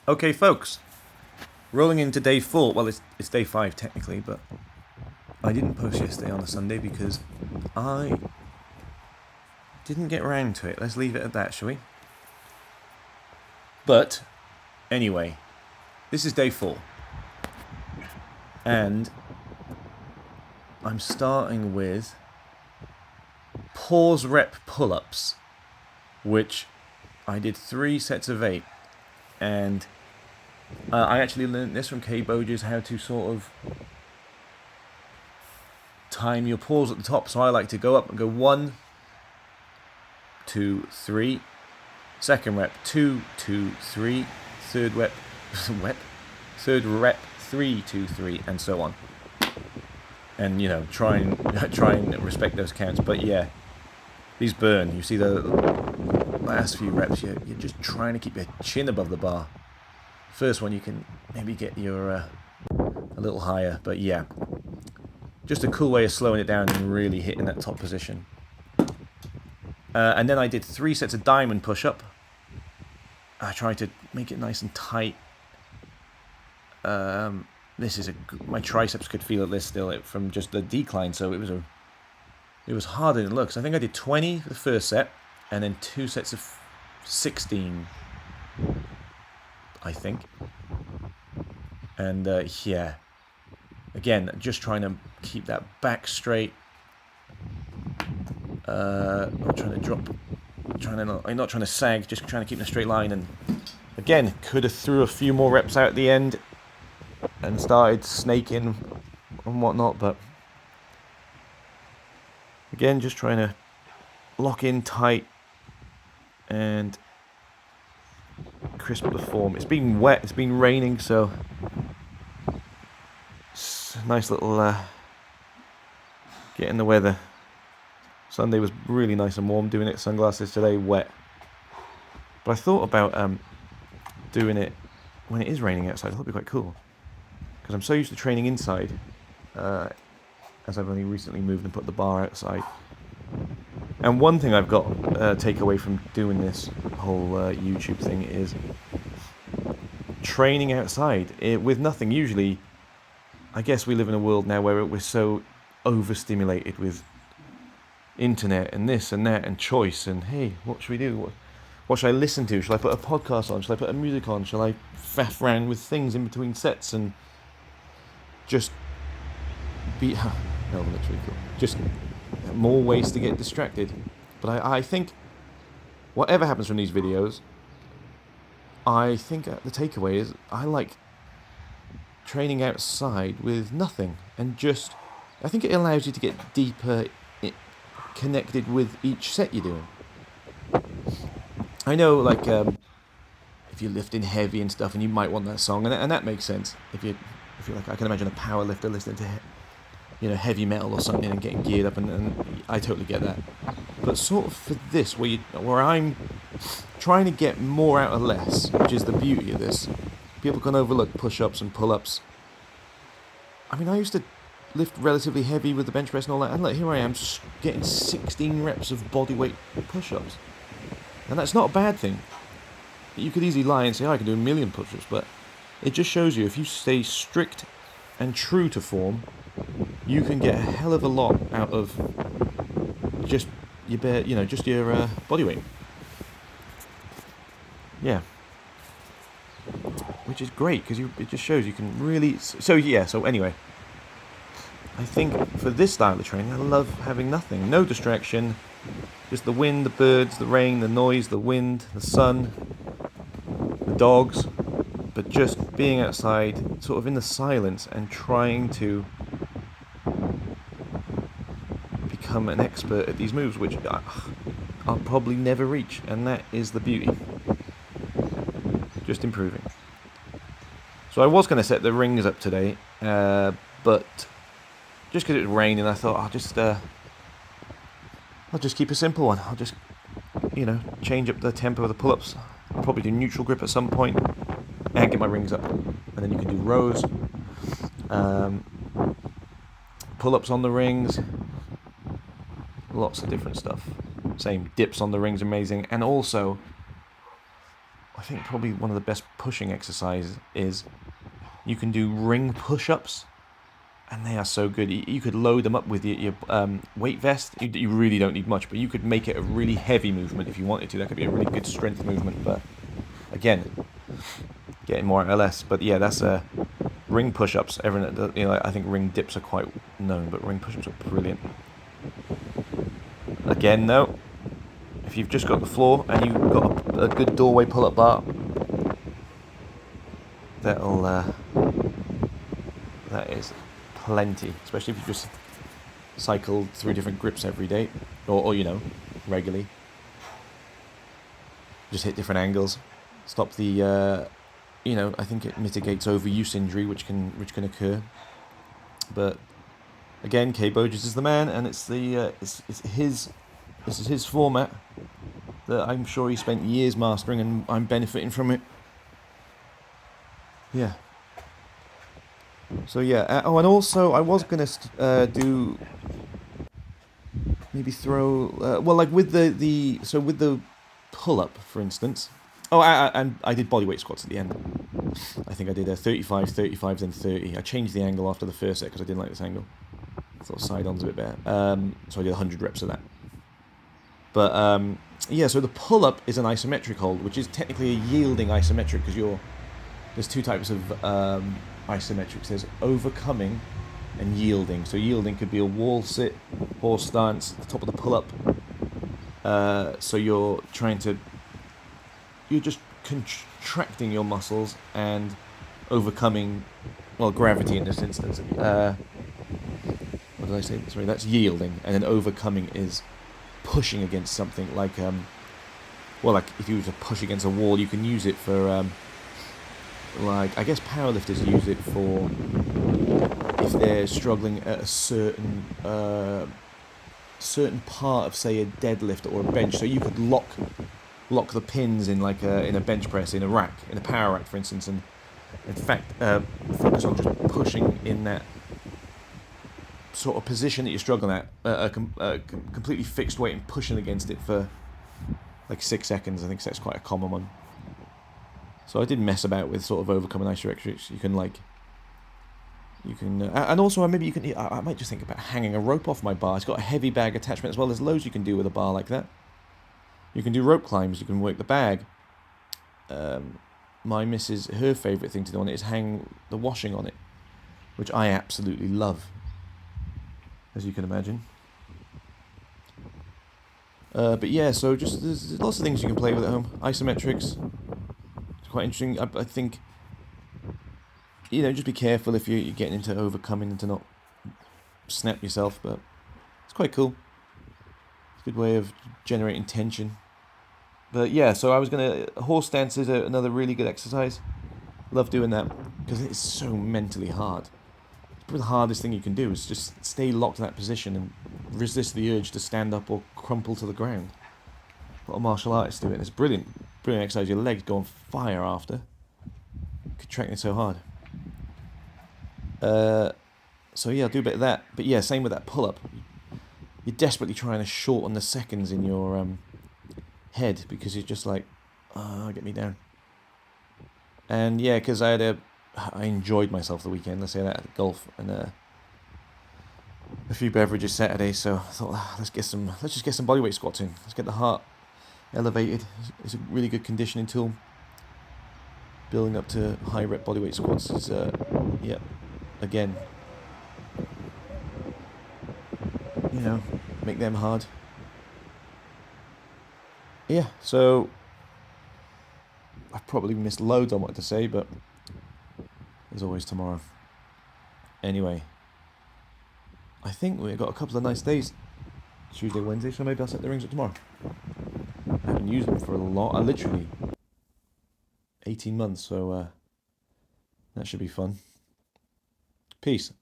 Okay, folks, rolling into day 4. Well, it's day 5 technically, but I didn't post yesterday on a Sunday because I didn't get around to it. Let's leave it at that, shall we? But anyway, this is day 4, and I'm starting with pause rep pull-ups, which I did 3 sets of 8, and I actually learned this from Kboges, how to sort of time your pause at the top. So I like to go up and go 1, 2, 3, second rep 2, 2, 3, third rep, third rep 3, 2, 3, and so on. And try and respect those counts. But yeah, these burn. You see the last few reps, you're just trying to keep your chin above the bar. First one you can maybe get your a little higher, but yeah, just a cool way of slowing it down and really hitting that top position. And then I did 3 sets of diamond push-up. I tried to make it nice and tight. This is my triceps could feel this still from just the decline, so it was harder than it looks. I think I did 20 for the first set, and then 2 sets of 16, I think. And yeah, again, just trying to keep that back straight. Not trying to drop, I'm not trying to sag, just trying to keep in a straight line. And again, could have threw a few more reps out at the end and started snaking and whatnot, but again, just trying to lock in tight and crisp up the form. It's been wet, it's been raining, so it's a nice little get in the weather. Sunday was really nice and warm, doing it sunglasses, today wet. But I thought about doing it when it is raining outside. I thought it'd be quite cool, because I'm so used to training inside, as I've only recently moved and put the bar outside. And one thing I've got take away from doing this whole YouTube thing is training outside with nothing. Usually, I guess we live in a world now where we're so overstimulated with internet and this and that and choice and hey, what should we do? What should I listen to? Shall I put a podcast on? Shall I put a music on? Shall I faff around with things in between sets and just be... No, that's really cool. Just more ways to get distracted. But I think whatever happens from these videos, I think the takeaway is I like training outside with nothing, and just I think it allows you to get deeper connected with each set you're doing. I know, like, if you're lifting heavy and stuff, and you might want that song, and that makes sense. If you're like, I can imagine a power lifter listening to heavy metal or something and getting geared up, and I totally get that. But sort of for this, where I'm trying to get more out of less, which is the beauty of this. People can overlook push-ups and pull-ups. I mean, I used to lift relatively heavy with the bench press and all that, and like, here I am getting 16 reps of bodyweight push-ups. And that's not a bad thing. You could easily lie and say, oh, I can do a million push-ups, but it just shows you if you stay strict and true to form, you can get a hell of a lot out of just your body weight. Yeah. Which is great, because it just shows you can really... So anyway, I think for this style of training, I love having nothing. No distraction. Just the wind, the birds, the rain, the noise, the wind, the sun, the dogs. But just being outside, sort of in the silence, and trying to become an expert at these moves, which I'll probably never reach. And that is the beauty. Just improving. So I was going to set the rings up today, but just because it was raining, I thought I'll just keep a simple one. I'll just, change up the tempo of the pull-ups. I'll probably do neutral grip at some point and get my rings up. And then you can do rows, pull-ups on the rings, lots of different stuff. Same dips on the rings, amazing. And also I think probably one of the best pushing exercises is you can do ring push-ups, and they are so good. You could load them up with your weight vest. You really don't need much, but you could make it a really heavy movement if you wanted to. That could be a really good strength movement, but again, getting more out of less. But yeah, that's ring push-ups. Everyone, I think ring dips are quite known, but ring push-ups are brilliant. Again, though, if you've just got the floor and you've got a good doorway pull-up bar, that is plenty, especially if you just cycle through different grips every day, or regularly. Just hit different angles, stop the, I think it mitigates overuse injury, which can occur. But again, Kboges is the man, and it's his format that I'm sure he spent years mastering, and I'm benefiting from it. Yeah. So yeah. And also I was gonna do maybe throw like with the pull up, for instance. Oh, I did bodyweight squats at the end. I think I did 35, 35, then 30. I changed the angle after the first set because I didn't like this angle. I thought side-on's a bit better. So I did 100 reps of that. But yeah, so the pull-up is an isometric hold, which is technically a yielding isometric because there's two types of isometrics. There's overcoming and yielding. So yielding could be a wall sit, horse stance, the top of the pull-up. So you're just contracting your muscles and overcoming, well, gravity in this instance. What did I say? Sorry, that's yielding, and then overcoming is pushing against something. Like if you were to push against a wall, you can use it for, I guess powerlifters use it for if they're struggling at a certain part of, say, a deadlift or a bench. So you could lock the pins in in a bench press, in a rack, in a power rack, for instance, and in fact focus on just pushing in that sort of position that you're struggling at, a completely fixed weight, and pushing against it for like 6 seconds. I think that's quite a common one. So I did mess about with sort of overcoming isometrics. You can, and also maybe you can. I might just think about hanging a rope off my bar. It's got a heavy bag attachment as well. There's loads you can do with a bar like that. You can do rope climbs. You can work the bag. My missus, her favourite thing to do on it is hang the washing on it, which I absolutely love, as you can imagine. But yeah, so just there's lots of things you can play with at home. Isometrics, it's quite interesting. I think, just be careful if you're getting into overcoming and to not snap yourself, but it's quite cool. It's a good way of generating tension. But yeah, so horse stance is another really good exercise. Love doing that because it's so mentally hard. It's probably the hardest thing you can do is just stay locked in that position and resist the urge to stand up or crumple to the ground. A lot of martial artists do it, and it's brilliant. Brilliant exercise. Your legs go on fire after. Contracting so hard. So yeah, I'll do a bit of that. But yeah, same with that pull-up. You're desperately trying to shorten the seconds in your head because you're just like, get me down. And yeah, because I enjoyed myself the weekend. Let's say that at golf and a few beverages Saturday. So I thought, let's just get some bodyweight squats in. Let's get the heart elevated. It's a really good conditioning tool. Building up to high rep bodyweight squats is again, make them hard. Yeah, so I've probably missed loads on what to say, but there's always tomorrow. Anyway, I think we've got a couple of nice days, Tuesday, Wednesday, so maybe I'll set the rings up tomorrow. I haven't used them for a lot, literally 18 months, so that should be fun. Peace.